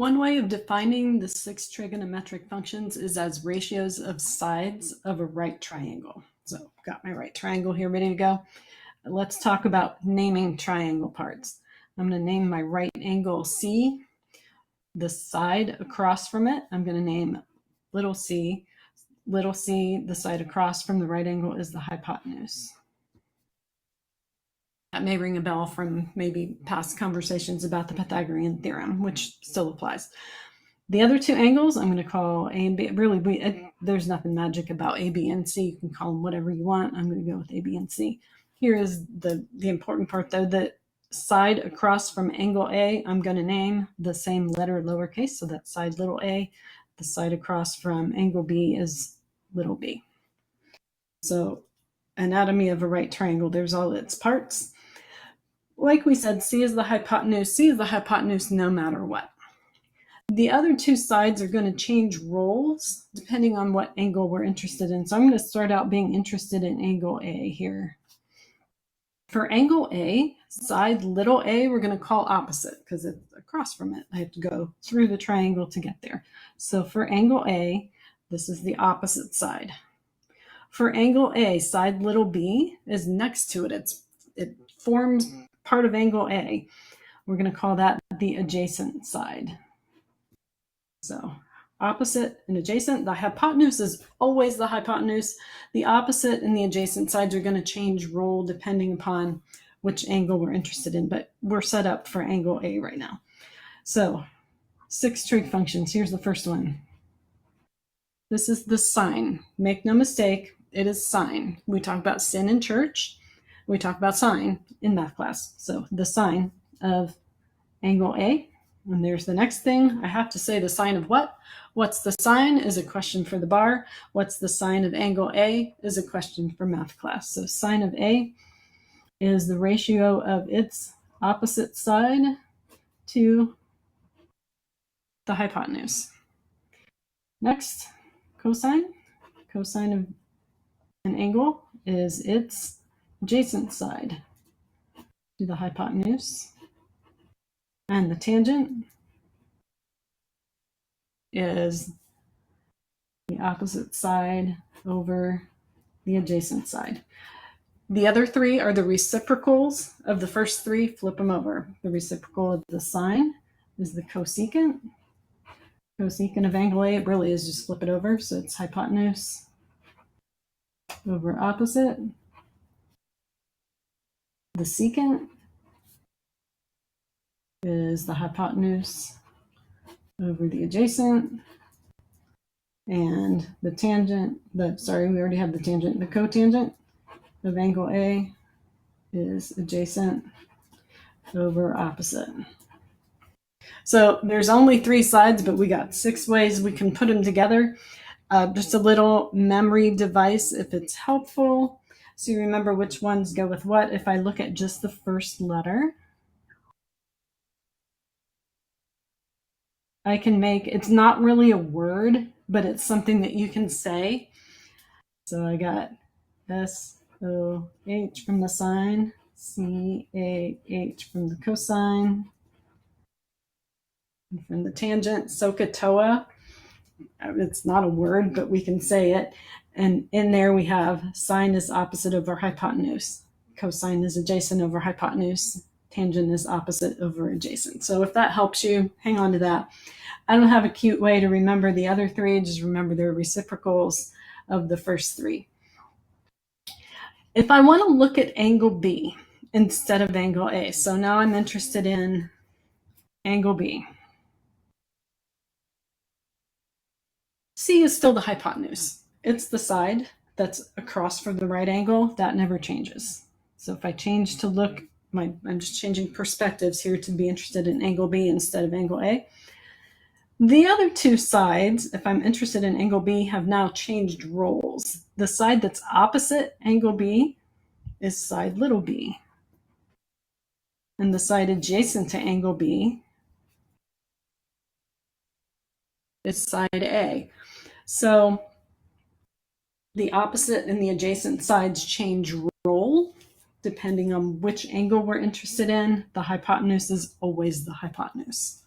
One way of defining the 6 trigonometric functions is as ratios of sides of a right triangle. So got my right triangle here ready to go. Let's talk about naming triangle parts. I'm going to name my right angle C. The side across from it, I'm going to name little c. Little c, the side across from the right angle, is the hypotenuse. That may ring a bell from maybe past conversations about the Pythagorean theorem, which still applies. The other two angles I'm going to call A and B. Really, there's nothing magic about A, B, and C. You can call them whatever you want. I'm going to go with A, B, and C. Here is the important part, though. The side across from angle A, I'm going to name the same letter lowercase, so that's side little a. The side across from angle B is little b. So anatomy of a right triangle, there's all its parts. Like we said, C is the hypotenuse. C is the hypotenuse no matter what. The other two sides are going to change roles depending on what angle we're interested in. So I'm going to start out being interested in angle A here. For angle A, side little a, we're going to call opposite because it's across from it. I have to go through the triangle to get there. So for angle A, this is the opposite side. For angle A, side little b is next to it. It forms part of angle A. We're going to call that the adjacent side. So opposite and adjacent. The hypotenuse is always the hypotenuse. The opposite and the adjacent sides are going to change role depending upon which angle we're interested in, but we're set up for angle A right now. So 6 trig functions. Here's the first one. This is the sine. Make no mistake, it is sine. We talk about sin in church. We talk about sine in math class. So the sine of angle A. And there's the next thing. I have to say the sine of what? What's the sine is a question for the bar. What's the sine of angle A is a question for math class. So sine of A is the ratio of its opposite side to the hypotenuse. Next, cosine. Cosine of an angle is its adjacent side to the hypotenuse. And the tangent is the opposite side over the adjacent side. The other three are the reciprocals of the first three. Flip them over. The reciprocal of the sine is the cosecant. Cosecant of angle A, it really is just flip it over. So it's hypotenuse over opposite. The secant is the hypotenuse over the adjacent. And the tangent, we already have the tangent. The cotangent of angle A is adjacent over opposite. So there's only 3 sides, but we got 6 ways we can put them together. Just a little memory device if it's helpful. So you remember which ones go with what. If I look at just the first letter, I can make, it's not really a word, but it's something that you can say. So I got S-O-H from the sine, C-A-H from the cosine, and from the tangent, SOHCAHTOA. It's not a word, but we can say it. And in there we have sine is opposite over hypotenuse. Cosine is adjacent over hypotenuse. Tangent is opposite over adjacent. So if that helps you, hang on to that. I don't have a cute way to remember the other 3. Just remember they're reciprocals of the first 3. If I want to look at angle B instead of angle A, so now I'm interested in angle B. C is still the hypotenuse. It's the side that's across from the right angle. That never changes. So if I change to look, I'm just changing perspectives here to be interested in angle B instead of angle A. The other 2 sides, if I'm interested in angle B, have now changed roles. The side that's opposite angle B is side little b. And the side adjacent to angle B is side A. So the opposite and the adjacent sides change role depending on which angle we're interested in. The hypotenuse is always the hypotenuse.